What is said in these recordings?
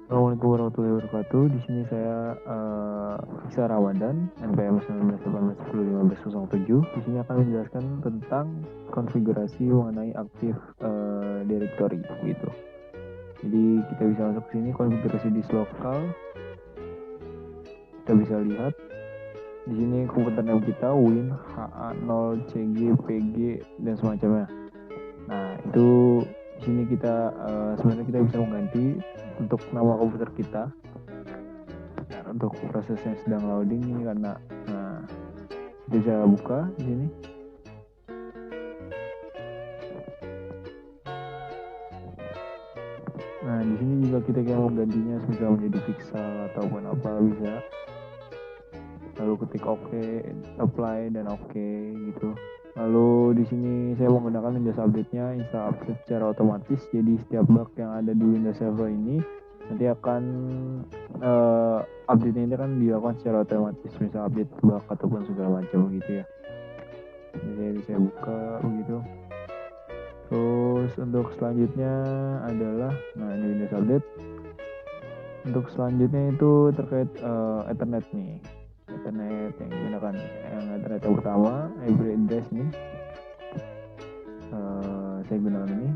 Assalamualaikum warahmatullahi wabarakatuh. Di sini saya Iksa Ramadan, NPM 1918101507. Di sini akan menjelaskan tentang konfigurasi mengenai Active Directory gitu. Jadi kita bisa masuk ke sini konfigurasi disk lokal. Kita bisa lihat di sini komputer name kita Win, HA0, CG, PG dan semacamnya. Nah, itu di sini kita sebenarnya kita bisa mengganti untuk nama komputer kita. Nah, untuk prosesnya sedang loading ini karena kita bisa buka di sini. Nah, di sini juga kita mau menggantinya bisa menjadi pixel ataupun apa bisa. Lalu ketik OK, apply dan OK gitu. Lalu di sini saya menggunakan Windows Update-nya, install update secara otomatis. Jadi setiap bug yang ada di Windows Server ini nanti akan update ini kan dilakukan secara otomatis, misal update bug ataupun segala macam gitu ya. Jadi saya buka begitu. Terus untuk selanjutnya adalah, nah ini Windows Update. Untuk selanjutnya itu terkait Ethernet nih. Ethernet yang digunakan, yang Ethernet yang pertama, IP address nih. Saya gunakan ini.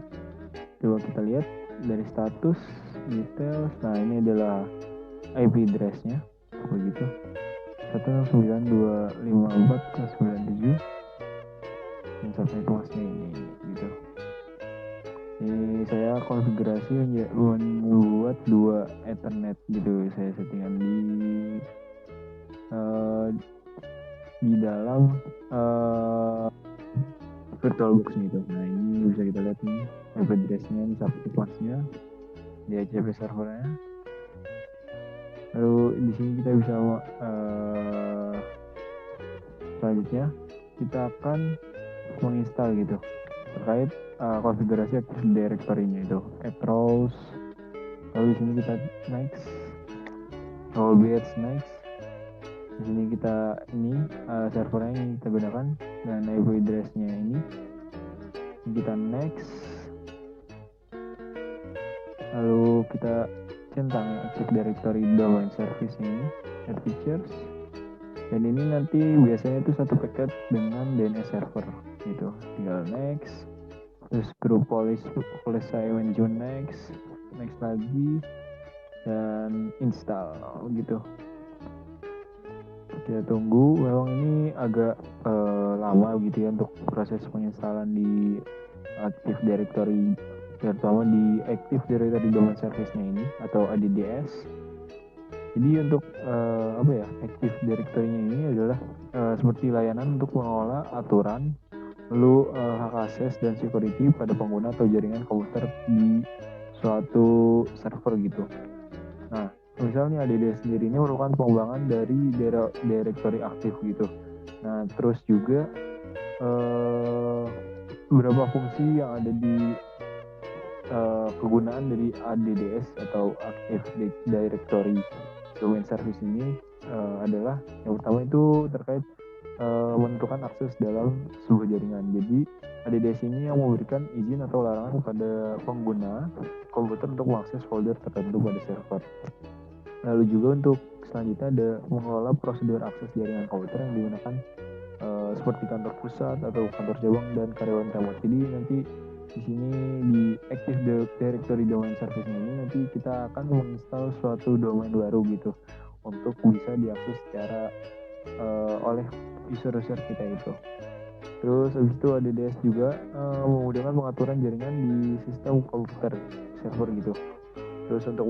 Coba kita lihat dari status, details. Nah ini adalah IP address-nya, begitu. 19254.97 dan sampai kelasnya ini, gitu. Ini saya konfigurasi membuat 2 Ethernet gitu. Saya settingan di dalam VirtualBox gitu. Nah ini bisa kita lihat nih IP address-nya, ini satu kelasnya di HCP servernya. Lalu di sini kita bisa selanjutnya kita akan menginstal gitu terkait konfigurasi Active Directory-nya itu Across. Lalu di sini kita next, rollback next. Di sini kita servernya yang kita gunakan dan IP address-nya ini kita next. Lalu kita centang Active Directory domain service ini, add features. Dan ini nanti biasanya itu satu paket dengan DNS server gitu. Tinggal next. Terus group policy saya menunjuk next lagi dan install gitu. Kita tunggu. Memang ini agak lama gitu ya untuk proses penginstalan di Active Directory, terutama di Active Directory Domain Service-nya ini atau ADDS. Jadi untuk Active Directory-nya ini adalah seperti layanan untuk mengelola aturan, lalu hak akses dan security pada pengguna atau jaringan komputer di suatu server gitu. Nah, misalnya ADDS sendiri ini merupakan pengembangan dari directory aktif gitu. Nah, terus juga beberapa fungsi yang ada di kegunaan dari ADDS atau Active Directory Domain Service ini adalah yang pertama itu terkait menentukan akses dalam sebuah jaringan. Jadi ADDS ini yang memberikan izin atau larangan kepada pengguna komputer untuk mengakses folder tertentu pada server. Lalu juga untuk selanjutnya ada mengelola prosedur akses jaringan komputer yang digunakan seperti kantor pusat atau kantor cabang dan karyawan remote. Jadi nanti di sini di Active Directory Domain Service ini nanti kita akan menginstal suatu domain baru gitu untuk bisa diakses secara oleh user-user kita itu. Terus habis itu ADDS juga memudahkan pengaturan jaringan di sistem komputer server gitu. Terus untuk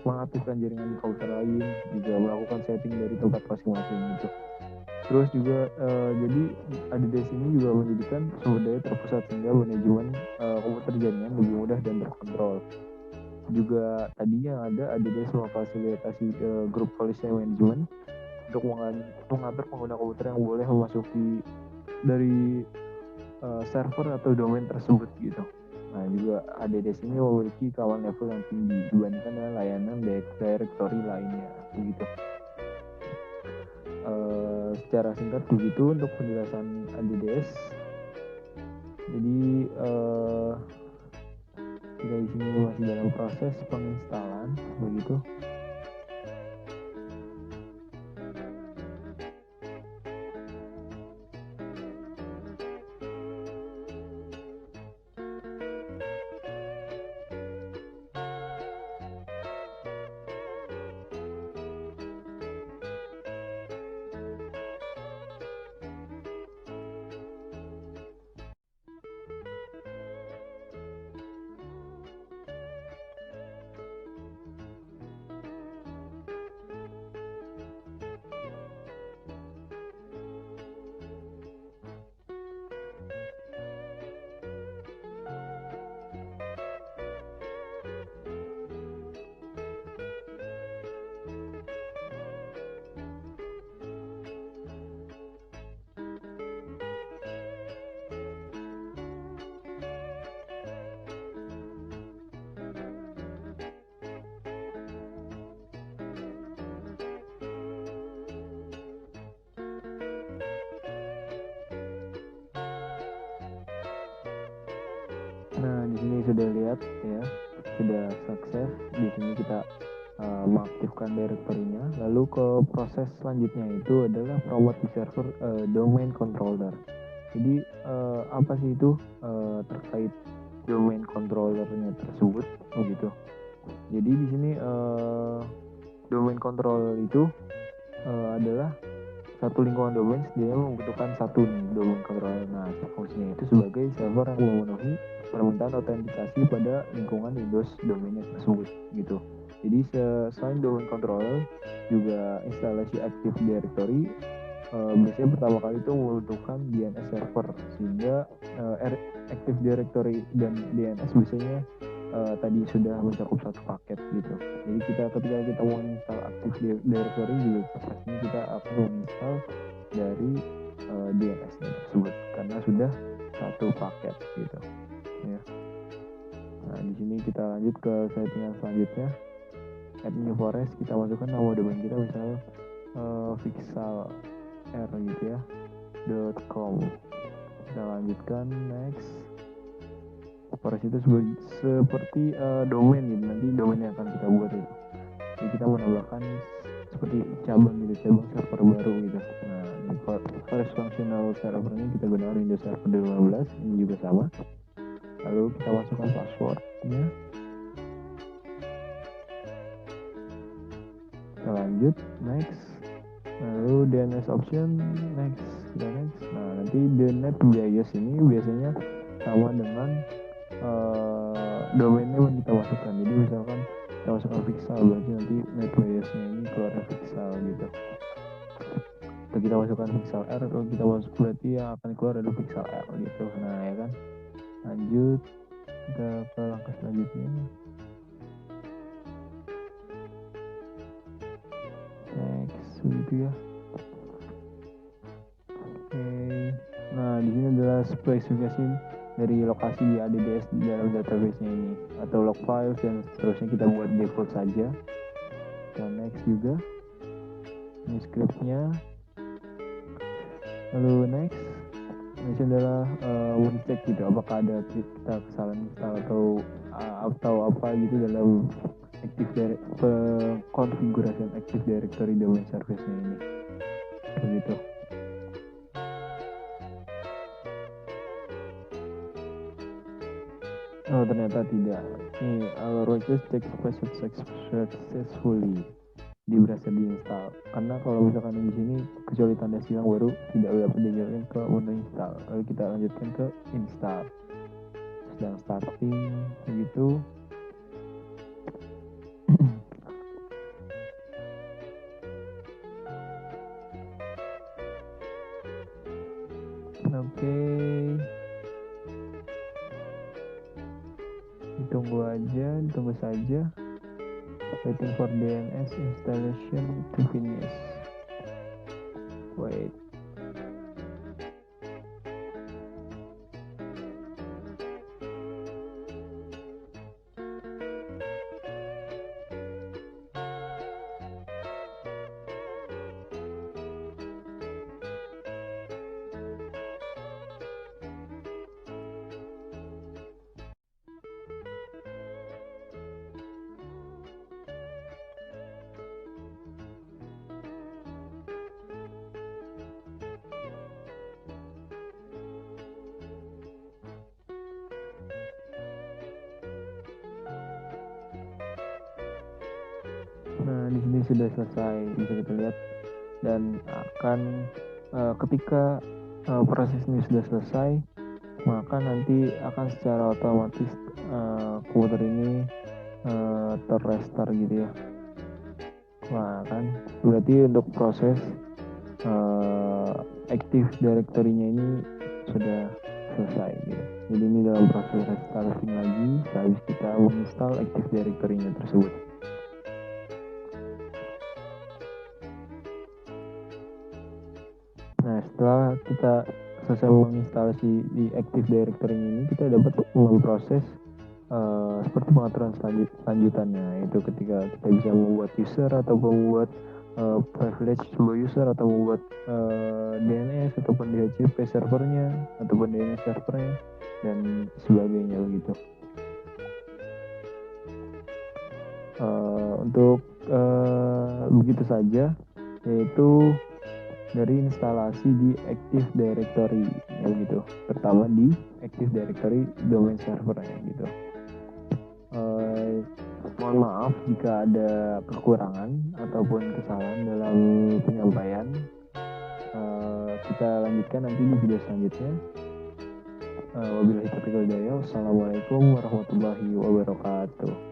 mengaktifkan jaringan di komputer lain, juga melakukan setting dari tempat masing-masing gitu. Terus juga jadi ADDS ini juga menjadikan sumber daya terpusat sehingga manajemen komputer jaringan lebih mudah dan terkontrol. Juga tadinya ada ADDS memfasilitasi group policy management untuk mengatur pengguna komputer yang boleh memasuki dari server atau domain tersebut gitu. Nah juga ADDS ini memiliki kawan level yang tinggi dibandingkan dengan layanan directory lainnya begitu. Secara singkat begitu untuk penjelasan ADDS. Jadi Kita di sini masih dalam proses penginstalan, begitu. Nah, di sini sudah lihat ya, sudah sukses. Di sini kita mengaktifkan directory-nya. Lalu ke proses selanjutnya itu adalah promote di server domain controller. Jadi apa sih itu terkait domain controllernya tersebut, begitu. Jadi di sini domain controller itu adalah satu lingkungan domain setidaknya membutuhkan satu domain controller. Nah, fungsinya itu sebagai server yang memenuhi permintaan autentikasi pada lingkungan Windows domainnya tersebut, gitu. Jadi selain domain controller, juga instalasi Active Directory biasanya pertama kali itu membutuhkan DNS server, sehingga Active Directory dan DNS biasanya tadi sudah mencakup satu paket gitu. Jadi ketika kita mau install Active Directory juga pastinya kita akan menginstal dari DNS-nya tersebut karena sudah satu paket gitu ya. Nah, di sini kita lanjut ke settingan selanjutnya. Add new forest, kita masukkan nama domain kita misalnya Vixal R gitu ya, .com. Kita lanjutkan next. Forest itu seperti domain gitu, nanti domain yang akan kita buat itu. Jadi kita menambahkan seperti cabang gitu, cabang server baru gitu. Nah, di forest functional server ini kita gunakan Windows Server 2015, ini juga sama. Lalu kita masukkan passwordnya. Kita lanjut next. Lalu DNS option next, kita next. Nah, nanti the net bias ini biasanya sama dengan domainnya yang kita masukkan. Jadi misalkan kita masukkan Vixal, berarti nanti net biasnya ini keluar Vixal gitu. Atau kita masukkan Vixal R, kalau kita masuk berarti yang akan keluar ada Vixal R gitu. Nah, ya kan. Lanjut kita ke langkah selanjutnya. Next, begitu ya. Oke. Nah, di sini adalah spesifikasi dari lokasi di ADDS di dalam database-nya ini, atau log files dan seterusnya kita buat default saja. Kita next juga. Ini scriptnya. Lalu next. Ini adalah ngecek gitu apakah ada kita kesalahan install atau apa gitu dalam konfigurasi Active Directory domain service-nya ini. Begitu. Oh, ternyata tidak. Ini our request check successfully berhasil diinstal. Karena kalau misalkan di sini kecuali tanda silang baru tidak dapat dijalankan ke menu install. Lalu kita lanjutkan ke install. Sedang starting begitu. Oke. Ditunggu saja. Waiting for DNS installation to finish. Wait. di sini sudah selesai, bisa kita lihat, dan akan ketika proses ini sudah selesai, maka nanti akan secara otomatis komputer ini terrestart gitu ya. Nah kan, berarti untuk proses Active Directory-nya ini sudah selesai gitu. Jadi ini dalam proses restarting lagi, sehabis kita menginstal Active Directory-nya tersebut. Nah, setelah kita selesai menginstalasi di Active Directory ini, kita dapat memproses seperti pengaturan selanjutannya, itu ketika kita bisa membuat user atau membuat privilege sebuah user, atau membuat DNS ataupun DHCP servernya ataupun DNS servernya dan sebagainya begitu. Untuk begitu saja, yaitu dari instalasi di Active Directory ya gitu, pertama di Active Directory domain servernya gitu. Mohon maaf jika ada kekurangan ataupun kesalahan dalam penyampaian. Kita lanjutkan nanti di video selanjutnya. Wabillahi taufiq wal hidayah. Wassalamualaikum warahmatullahi wabarakatuh.